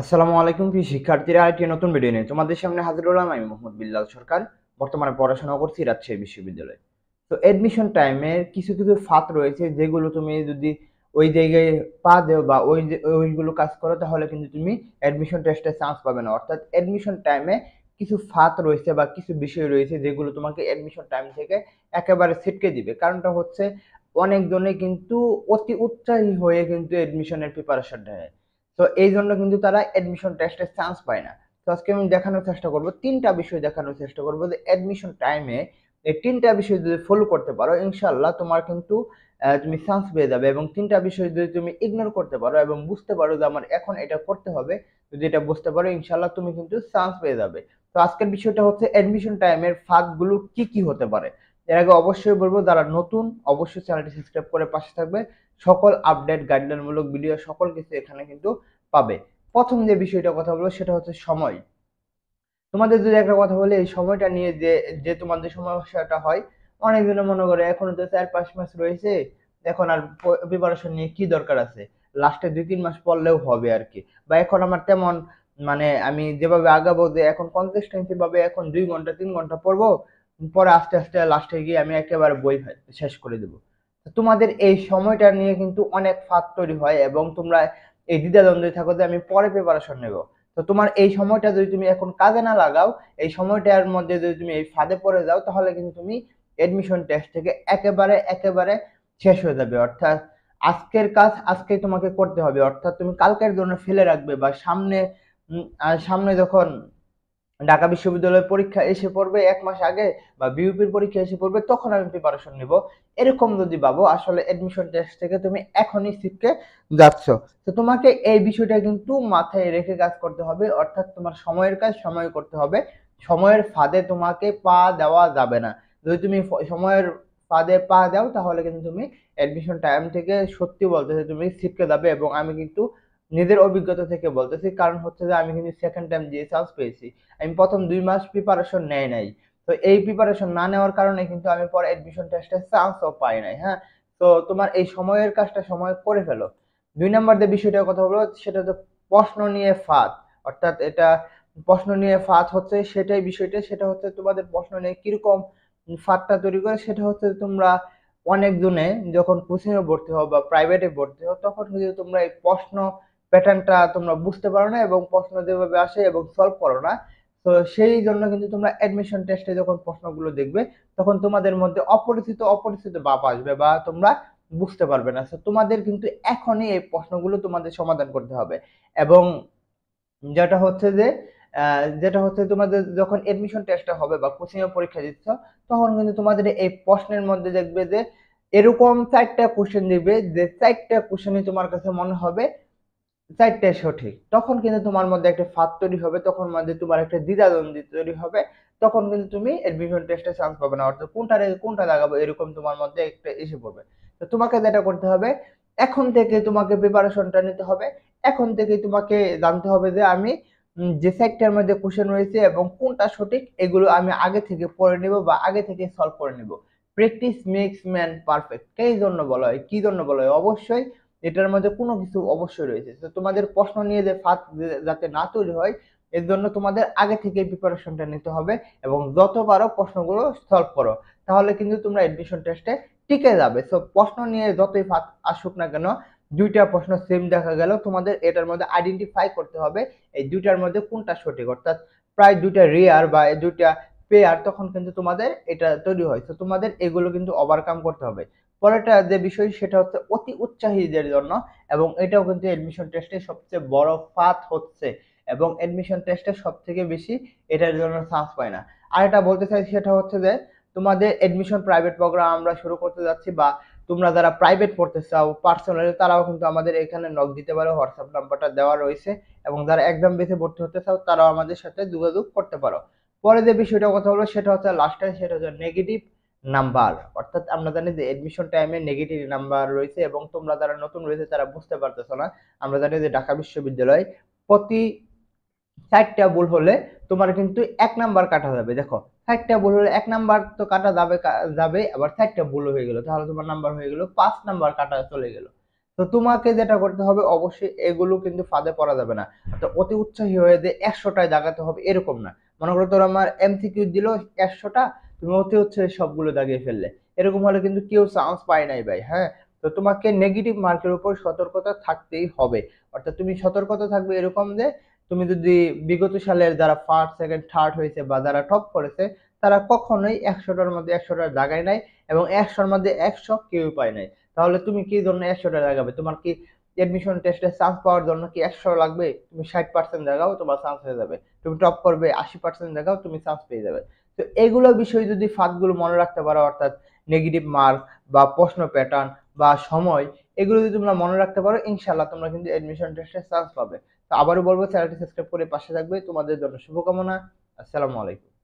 আসসালামু আলাইকুম প্রিয় শিক্ষার্থীরা, আরেকটি নতুন ভিডিও নিয়ে তোমাদের সামনে হাজির হলাম। আমি মোহাম্মদ বিল্লাল সরকার। বর্তমানে পড়াশোনা করছি রাজশাহী বিশ্ববিদ্যালয়ে। তো এডমিশন টাইমে কিছু কিছু ফাঁদ রয়েছে, যেগুলো তুমি যদি ওই জায়গায় পা দেও বা ওইগুলো কাজ করো, তাহলে কিন্তু তুমি অ্যাডমিশন টেস্টে চান্স পাবে না। অর্থাৎ অ্যাডমিশন টাইমে কিছু ফাঁদ রয়েছে বা কিছু বিষয় রয়েছে, যেগুলো তোমাকে অ্যাডমিশন টাইম থেকে একেবারে ছিটকে দিবে। কারণটা হচ্ছে, অনেকজনে কিন্তু অতি উৎসাহী হয়ে কিন্তু অ্যাডমিশনের প্রিপারেশন নেয়। তো এই জন্য কিন্তু তারা অ্যাডমিশন টেস্টে চান্স পায় না। তো আজকে আমি দেখানোর চেষ্টা করব, তিনটা বিষয় দেখানোর চেষ্টা করব যে অ্যাডমিশন টাইমে এই তিনটা বিষয় যদি ফলো করতে পারো, ইনশাল্লাহ তোমার কিন্তু তুমি চান্স পেয়ে যাবে। এবং তিনটা বিষয় যদি তুমি ইগনোর করতে পারো এবং বুঝতে পারো যে আমার এখন এটা করতে হবে, যদি এটা বুঝতে পারো, ইনশাল্লাহ তুমি কিন্তু চান্স পেয়ে যাবে। তো আজকের বিষয়টা হচ্ছে অ্যাডমিশন টাইমের ফাঁকগুলো কি কি হতে পারে। এর আগে অবশ্যই বলবো, যারা নতুন অবশ্যই চ্যানেলটি সাবস্ক্রাইব করে পাশে থাকবে। সকল আপডেট গাইডলাইনমূলক ভিডিও সকল কিছু এখানে কিন্তু পাবে। প্রথম যে বিষয়টা কথা বলবো সেটা হচ্ছে সময়। তোমাদের যদি একটা কথা বলি, এই সময়টা নিয়ে যে যে তোমাদের সমস্যাটা হয়, অনেকজনে মনে করে এখনো তো 4-5 মাস রয়েছে, এখন আর প্রিপারেশন নিয়ে কি দরকার আছে, লাস্টে 2-3 মাস পড়লেও হবে আর কি। বা এখন আমার তেমন মানে আমি যেভাবে আগাবো, যে এখন কনসিস্টেন্সি ভাবে এখন 2 ঘন্টা 3 ঘন্টা পড়বো, পরে আস্তে আস্তে লাস্টে গিয়ে আমি একেবারে বই শেষ করে দেবো। তোমাদের এই সময়টা নিয়ে কিন্তু অনেক ফাঁদ তৈরি হয় এবং তোমরা এই দ্বিধাদ্বন্দ্বে থাকো যে আমি পরে প্রিপারেশন নেব। তো তোমার এই সময়টা যদি তুমি এখন কাজে না লাগাও, এই সময়টার মধ্যে যদি তুমি এই ফাঁদে পড়ে যাও, তাহলে কিন্তু তুমি এডমিশন টেস্ট থেকে একেবারে একেবারে শেষ হয়ে যাবে। অর্থাৎ আজকের কাজ আজকেই তোমাকে করতে হবে। অর্থাৎ তুমি কালকের জন্য ফেলে রাখবে, বা সামনে যখন ঢাকা বিশ্ববিদ্যালয়ের পরীক্ষা এসে পড়বে 1 মাস আগে, বা বিইউপির পরীক্ষা এসে পড়বে, তখন আমি প্রিপারেশন নিব, এরকম যদি ভাবো, আসলে এডমিশন টেস্ট থেকে তুমি এখনই ছিটকে যাচ্ছ। তো তোমাকে এই বিষয়টা কিন্তু মাথায় রেখে কাজ করতে হবে। অর্থাৎ তোমার সময়ের কাজ সময় করতে হবে, সময়ের ফাঁদে তোমাকে পা দেওয়া যাবে না। যদি তুমি সময়ের ফাঁদে পা দাও, তাহলে কিন্তু তুমি এডমিশন টাইম থেকে সত্যি বলতেছে তুমি ছিটকে যাবে। এবং আমি কিন্তু নিজের অভিজ্ঞতা থেকে বলতেছি, কারণ হচ্ছে যে আমি কিন্তু সেকেন্ড টাইম দিয়ে চান্স পেয়েছি। আমি প্রথম 2 মাস প্রিপারেশন নেই নাই। তো এই প্রিপারেশন না নেওয়ার কারণে কিন্তু আমি পরে এডমিশন টেস্টে চান্সও পাই নাই। হ্যাঁ, তো তোমার এই সময়ের কাজটা সময় করে ফেলো। 2 নম্বর যে বিষয়টার কথা বলবো সেটা হচ্ছে প্রশ্ন নিয়ে ফাঁদ। অর্থাৎ এটা প্রশ্ন নিয়ে ফাঁদ হচ্ছে সেটাই বিষয়টা, সেটা হচ্ছে তোমাদের প্রশ্ন নিয়ে কিরকম ফাঁদটা তৈরি করে। সেটা হচ্ছে তোমরা অনেকজনে যখন কোচিং এ ভর্তি হও বা প্রাইভেটে ভর্তি হও, তখন কিন্তু তোমরা এই প্রশ্ন প্যাটার্নটা তোমরা বুঝতে পারো না এবং প্রশ্ন যেভাবে আসে এবং সলভ করো না। তো সেই জন্য কিন্তু তোমরা অ্যাডমিশন টেস্টে যখন প্রশ্নগুলো দেখবে, তখন তোমাদের মধ্যে অপরিচিত অপরিচিত ভাব আসবে বা তোমরা বুঝতে পারবে না। তো তোমাদের কিন্তু এখনই এই প্রশ্নগুলো তোমাদের সমাধান করতে হবে। এবং যেটা হচ্ছে যে যেটা হচ্ছে তোমাদের যখন এডমিশন টেস্টটা হবে বা কোচিং এ পরীক্ষা দিচ্ছ, তখন কিন্তু তোমাদের এই প্রশ্নের মধ্যে দেখবে যে এরকম 4টা কোশ্চেন দিবে, যে 4টা কোশ্চেনই তোমার কাছে মনে হবে 4টাই সঠিক। তখন কিন্তু তোমার মধ্যে একটা ফাঁদ তৈরি হবে, তখন মধ্যে তোমার একটা দ্বিধাদ্বন্দ্ব তৈরি হবে। তখন কিন্তু তুমি এডমিশন টেস্টে চান্স পাবে না। অর্থাৎ কোনটা রেখে কোনটা লাগাবো, এরকম তোমার মধ্যে একটা এসে পড়বে। তো তোমাকে যেটা করতে হবে, এখন থেকে তোমাকে প্রিপারেশনটা নিতে হবে। এখন থেকে তোমাকে জানতে হবে যে আমি যে সেক্টরের মধ্যে কোশ্চেন রয়েছে এবং কোনটা সঠিক, এগুলো আমি আগে থেকে পড়ে নেব বা আগে থেকে সলভ করে নেব। Practice makes man perfect. এই জন্য বলা হয়, কি জন্য বলা হয়, অবশ্যই এটার মধ্যে কোনো কিছু অবশ্যই রয়েছে। তো তোমাদের প্রশ্ন নিয়ে যে ফাঁদ যাতে না তৈরি হয়, এর জন্য তোমাদের আগে থেকে প্রিপারেশনটা নিতে হবে এবং যত পারো প্রশ্নগুলো সলভ করো। তাহলে কিন্তু তোমরা এডমিশন টেস্টে টিকে যাবে। সো প্রশ্ন নিয়ে যতই ফাঁদ আসুক না কেন, 2টা প্রশ্ন সেম দেখা গেল, তোমাদের এটার মধ্যে আইডেন্টিফাই করতে হবে এই 2টার মধ্যে কোনটা সঠিক। অর্থাৎ প্রায় 2টা রেয়ার বা 2টা পেয়ার, তখন কিন্তু তোমাদের এটা তৈরি হয়। তো তোমাদের এগুলো কিন্তু ওভারকাম করতে হবে। পরেরটা যে বিষয় সেটা হচ্ছে অতি উৎসাহীদের জন্য, এবং এটাও কিন্তু এডমিশন টেস্টের সবচেয়ে বড় ফাঁদ হচ্ছে, এবং এডমিশন টেস্টে সব থেকে বেশি এটার জন্য চান্স পায় না। আর এটা বলতে চাই সেটা হচ্ছে যে তোমাদের এডমিশন প্রাইভেট প্রোগ্রাম আমরা শুরু করতে যাচ্ছি, বা তোমরা যারা প্রাইভেট পড়তে চাও পার্সোনালি, তারাও কিন্তু আমাদের এখানে নক দিতে পারো, হোয়াটসঅ্যাপ নাম্বারটা দেওয়া রয়েছে। এবং যারা একদম বেশি ভর্তি হতে চাও, তারাও আমাদের সাথে যোগাযোগ করতে পারো। পরে যে বিষয়টা কথা বলবো সেটা হচ্ছে লাস্টে, সেটা হচ্ছে নেগেটিভ নাম্বার। অর্থাৎ আমরা জানি যে এডমিশন টাইমে নেগেটিভ নাম্বার রয়েছে, এবং তোমরা যারা নতুন রয়েছে তারা বুঝতে পারতেছো না। আমরা জানি যে ঢাকা বিশ্ববিদ্যালয় প্রতি 4টা ভুল হলে তোমার কিন্তু 1 নাম্বার কাটা যাবে। দেখো, 4টা ভুল হলে 1 নাম্বার তো কাটা যাবে, যাবে, আবার 4টা ভুল হয়ে গেল, তাহলে তোমার নাম্বার হয়ে গেল 5 নাম্বার কাটা চলে গেল। তো তো তোমাকে যেটা করতে হবে অবশ্যই এগুলো কিন্তু ফাঁদে পড়া যাবে না। তো অতি উৎসাহী হয়ে যে 100টায় দাগাতে হবে এরকম না। মনে করো তোর আমার এমসিকিউ দিল 100টা, তুমি অতি উৎসাহে সবগুলো দাগিয়ে ফেললে, এরকম হলে কিন্তু কেউ চান্স পায় নাই ভাই। হ্যাঁ, তো তোমাকে নেগেটিভ মার্কের উপর সতর্কতা থাকতেই হবে। অর্থাৎ তুমি সতর্কতা থাকবে এরকম যে তুমি যদি বিগত সালের যারা ফার্স্ট সেকেন্ড থার্ড হয়েছে বা যারা টপ করেছে তারা কখনোই 100টার মধ্যে 100টা দাগায় নাই, এবং 100র মধ্যে 100 কেউ পায় নাই। তাহলে তুমি কি জন্য 100টা লাগাবে? তোমার কি এডমিশন টেস্টে চান্স পাওয়ার জন্য কি 100 লাগবে? তুমি 60% লাগাও তোমার চান্স হয়ে যাবে। তুমি টপ করবে 80% লাগাও তুমি চান্স পেয়ে যাবে। তো এগুলো বিষয় যদি ফাঁদগুলো মনে রাখতে পারো, অর্থাৎ নেগেটিভ মার্ক বা প্রশ্ন প্যাটার্ন বা সময়, এগুলো যদি তোমরা মনে রাখতে পারো ইনশাল্লাহ তোমরা কিন্তু এডমিশন টেস্টে চান্স পাবে। তো আবারও বলবো চ্যানেলটি সাবস্ক্রাইব করে পাশে থাকবে। তোমাদের জন্য শুভকামনা। আসসালামু আলাইকুম।